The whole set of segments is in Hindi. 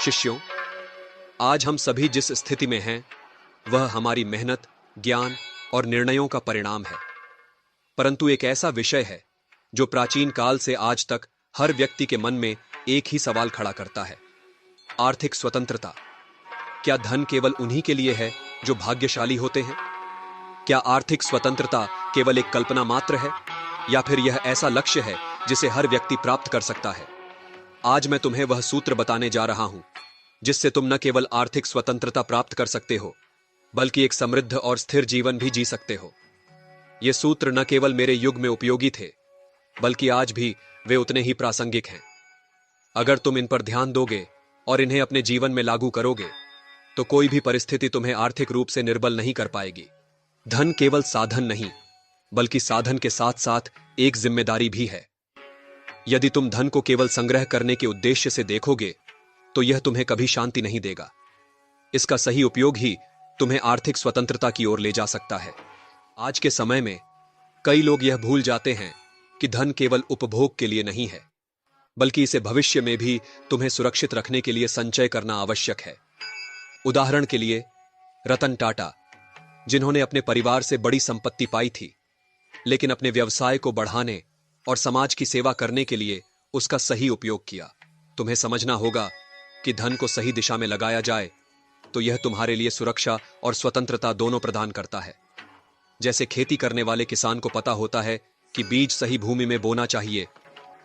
शिष्यों, आज हम सभी जिस स्थिति में हैं, वह हमारी मेहनत, ज्ञान और निर्णयों का परिणाम है। परंतु एक ऐसा विषय है जो प्राचीन काल से आज तक हर व्यक्ति के मन में एक ही सवाल खड़ा करता है: आर्थिक स्वतंत्रता। क्या धन केवल उन्हीं के लिए है जो भाग्यशाली होते हैं? क्या आर्थिक स्वतंत्रता केवल एक कल्पना मात्र है, या फिर यह ऐसा लक्ष्य है जिसे हर व्यक्ति प्राप्त कर सकता है? आज मैं तुम्हें वह सूत्र बताने जा रहा हूं जिससे तुम न केवल आर्थिक स्वतंत्रता प्राप्त कर सकते हो, बल्कि एक समृद्ध और स्थिर जीवन भी जी सकते हो। ये सूत्र न केवल मेरे युग में उपयोगी थे, बल्कि आज भी वे उतने ही प्रासंगिक हैं। अगर तुम इन पर ध्यान दोगे और इन्हें अपने जीवन में लागू करोगे, तो कोई भी परिस्थिति तुम्हें आर्थिक रूप से निर्बल नहीं कर पाएगी। धन केवल साधन नहीं, बल्कि साधन के साथ साथ एक जिम्मेदारी भी है। यदि तुम धन को केवल संग्रह करने के उद्देश्य से देखोगे, तो यह तुम्हें कभी शांति नहीं देगा। इसका सही उपयोग ही तुम्हें आर्थिक स्वतंत्रता की ओर ले जा सकता है। आज के समय में कई लोग यह भूल जाते हैं कि धन केवल उपभोग के लिए नहीं है, बल्कि इसे भविष्य में भी तुम्हें सुरक्षित रखने के लिए संचय करना आवश्यक है। उदाहरण के लिए, रतन टाटा, जिन्होंने अपने परिवार से बड़ी संपत्ति पाई थी, लेकिन अपने व्यवसाय को बढ़ाने और समाज की सेवा करने के लिए उसका सही उपयोग किया। तुम्हें समझना होगा कि धन को सही दिशा में लगाया जाए तो यह तुम्हारे लिए सुरक्षा और स्वतंत्रता दोनों प्रदान करता है। जैसे खेती करने वाले किसान को पता होता है कि बीज सही भूमि में बोना चाहिए,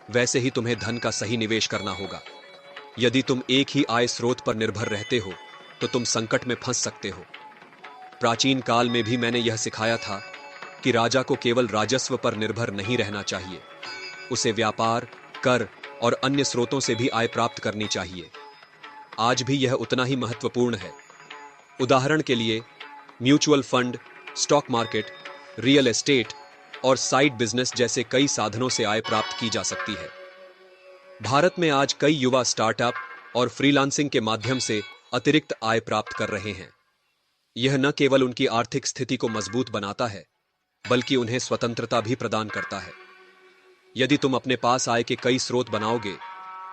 वैसे ही तुम्हें धन का सही निवेश करना होगा। यदि तुम एक ही आय स्रोत पर निर्भर रहते हो, तो तुम संकट में फंस सकते हो। प्राचीन काल में भी मैंने यह सिखाया था कि राजा को केवल राजस्व पर निर्भर नहीं रहना चाहिए, उसे व्यापार, कर और अन्य स्रोतों से भी आय प्राप्त करनी चाहिए। आज भी यह उतना ही महत्वपूर्ण है। उदाहरण के लिए, mutual fund, stock market, real estate और साइड बिजनेस जैसे कई साधनों से आय प्राप्त की जा सकती है। भारत में आज कई युवा स्टार्टअप और फ्रीलांसिंग के माध्यम से अतिरिक्त आय प्राप्त कर रहे हैं। यह न केवल उनकी आर्थिक स्थिति को मजबूत बनाता है, बल्कि उन्हें स्वतंत्रता भी प्रदान करता है। यदि तुम अपने पास आय के कई स्रोत बनाओगे,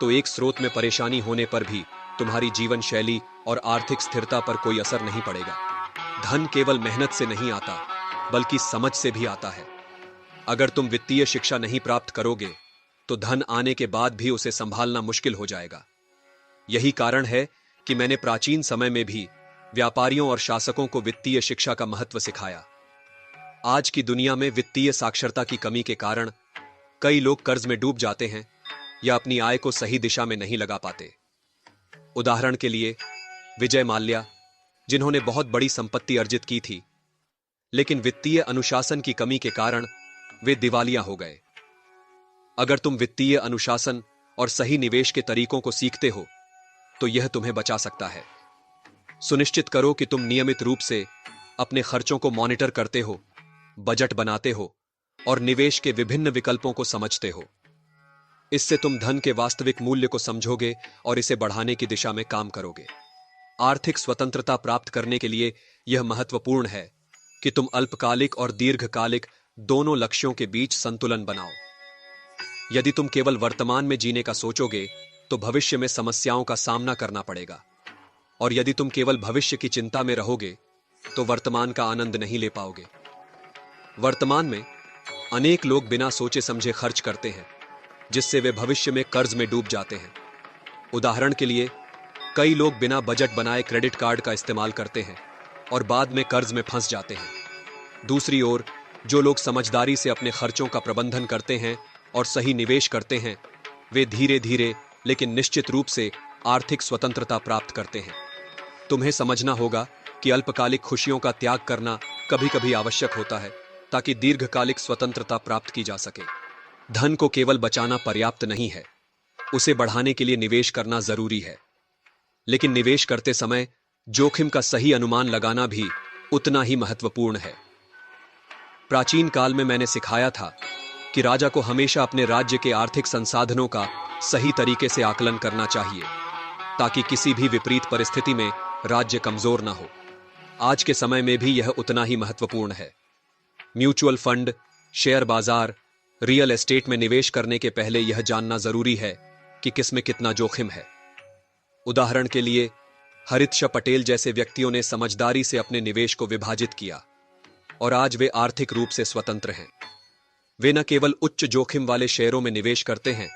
तो एक स्रोत में परेशानी होने पर भी तुम्हारी जीवन शैली और आर्थिक स्थिरता पर कोई असर नहीं पड़ेगा। धन केवल मेहनत से नहीं आता, बल्कि समझ से भी आता है। अगर तुम वित्तीय शिक्षा नहीं प्राप्त करोगे, तो धन आने के बाद भी उसे संभालना मुश्किल हो जाएगा। यही कारण है कि मैंने प्राचीन समय में भी व्यापारियों और शासकों को वित्तीय शिक्षा का महत्व सिखाया। आज की दुनिया में वित्तीय साक्षरता की कमी के कारण कई लोग कर्ज में डूब जाते हैं या अपनी आय को सही दिशा में नहीं लगा पाते। उदाहरण के लिए, विजय माल्या, जिन्होंने बहुत बड़ी संपत्ति अर्जित की थी, लेकिन वित्तीय अनुशासन की कमी के कारण वे दिवालिया हो गए। अगर तुम वित्तीय अनुशासन और सही निवेश के तरीकों को सीखते हो, तो यह तुम्हें बचा सकता है। सुनिश्चित करो कि तुम नियमित रूप से अपने खर्चों को मॉनिटर करते हो, बजट बनाते हो और निवेश के विभिन्न विकल्पों को समझते हो। इससे तुम धन के वास्तविक मूल्य को समझोगे और इसे बढ़ाने की दिशा में काम करोगे। आर्थिक स्वतंत्रता प्राप्त करने के लिए यह महत्वपूर्ण है कि तुम अल्पकालिक और दीर्घकालिक दोनों लक्ष्यों के बीच संतुलन बनाओ। यदि तुम केवल वर्तमान में जीने का सोचोगे, तो भविष्य में समस्याओं का सामना करना पड़ेगा। और यदि तुम केवल भविष्य की चिंता में रहोगे, तो वर्तमान का आनंद नहीं ले पाओगे। वर्तमान में अनेक लोग बिना सोचे समझे खर्च करते हैं, जिससे वे भविष्य में कर्ज में डूब जाते हैं। उदाहरण के लिए, कई लोग बिना बजट बनाए क्रेडिट कार्ड का इस्तेमाल करते हैं और बाद में कर्ज में फंस जाते हैं। दूसरी ओर, जो लोग समझदारी से अपने खर्चों का प्रबंधन करते हैं और सही निवेश करते हैं, वे धीरे धीरे लेकिन निश्चित रूप से आर्थिक स्वतंत्रता प्राप्त करते हैं। तुम्हें समझना होगा कि अल्पकालिक खुशियों का त्याग करना कभी-कभी आवश्यक होता है, ताकि दीर्घकालिक स्वतंत्रता प्राप्त की जा सके। धन को केवल बचाना पर्याप्त नहीं है, उसे बढ़ाने के लिए निवेश करना जरूरी है। लेकिन निवेश करते समय जोखिम का सही अनुमान लगाना भी उतना ही महत्वपूर्ण है। प्राचीन काल में मैंने सिखाया था कि राजा को हमेशा अपने राज्य के आर्थिक संसाधनों का सही तरीके से आकलन करना चाहिए, ताकि किसी भी विपरीत परिस्थिति में राज्य कमजोर ना हो। आज के समय में भी यह उतना ही महत्वपूर्ण है। म्यूचुअल फंड, शेयर बाजार, रियल एस्टेट में निवेश करने के पहले यह जानना जरूरी है कि किसमें कितना जोखिम है। उदाहरण के लिए, हरित पटेल जैसे व्यक्तियों ने समझदारी से अपने निवेश को विभाजित किया और आज वे आर्थिक रूप से स्वतंत्र हैं। वे न केवल उच्च जोखिम वाले शेयरों में निवेश करते हैं,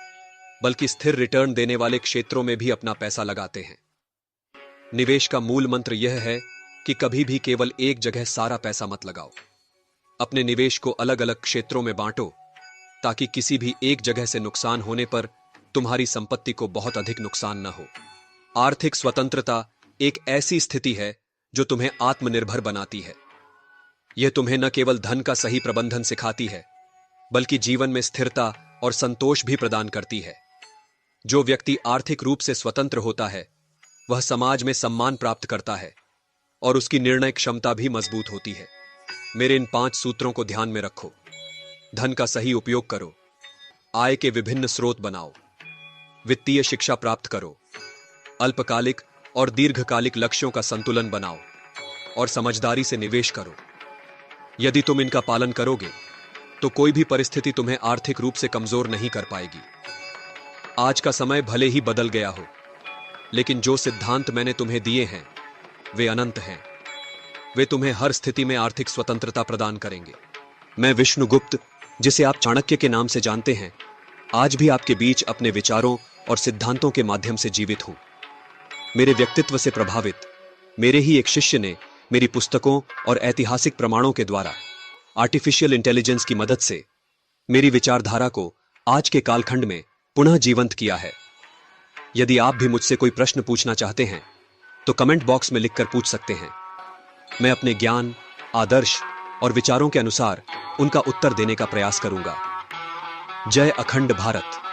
बल्कि स्थिर रिटर्न देने वाले क्षेत्रों में भी अपना पैसा लगाते हैं। निवेश का मूल मंत्र यह है कि कभी भी केवल एक जगह सारा पैसा मत लगाओ। अपने निवेश को अलग अलग क्षेत्रों में बांटो, ताकि किसी भी एक जगह से नुकसान होने पर तुम्हारी संपत्ति को बहुत अधिक नुकसान न हो। आर्थिक स्वतंत्रता एक ऐसी स्थिति है जो तुम्हें आत्मनिर्भर बनाती है। यह तुम्हें न केवल धन का सही प्रबंधन सिखाती है, बल्कि जीवन में स्थिरता और संतोष भी प्रदान करती है। जो व्यक्ति आर्थिक रूप से स्वतंत्र होता है, वह समाज में सम्मान प्राप्त करता है और उसकी निर्णय क्षमता भी मजबूत होती है। मेरे इन 5 सूत्रों को ध्यान में रखो। धन का सही उपयोग करो, आय के विभिन्न स्रोत बनाओ, वित्तीय शिक्षा प्राप्त करो, अल्पकालिक और दीर्घकालिक लक्ष्यों का संतुलन बनाओ और समझदारी से निवेश करो। यदि तुम इनका पालन करोगे, तो कोई भी परिस्थिति तुम्हें आर्थिक रूप से कमजोर नहीं कर पाएगी। आज का समय भले ही बदल गया हो, लेकिन जो सिद्धांत मैंने तुम्हें दिए हैं, वे अनंत हैं। वे तुम्हें हर स्थिति में आर्थिक स्वतंत्रता प्रदान करेंगे। मैं विष्णुगुप्त, जिसे आप चाणक्य के नाम से जानते हैं, आज भी आपके बीच अपने विचारों और सिद्धांतों के माध्यम से जीवित हूं। मेरे व्यक्तित्व से प्रभावित मेरे ही एक शिष्य ने मेरी पुस्तकों और ऐतिहासिक प्रमाणों के द्वारा आर्टिफिशियल इंटेलिजेंस की मदद से मेरी विचारधारा को आज के कालखंड में पुनः जीवंत किया है। यदि आप भी मुझसे कोई प्रश्न पूछना चाहते हैं, तो कमेंट बॉक्स में लिखकर पूछ सकते हैं। मैं अपने ज्ञान, आदर्श और विचारों के अनुसार उनका उत्तर देने का प्रयास करूंगा। जय अखंड भारत।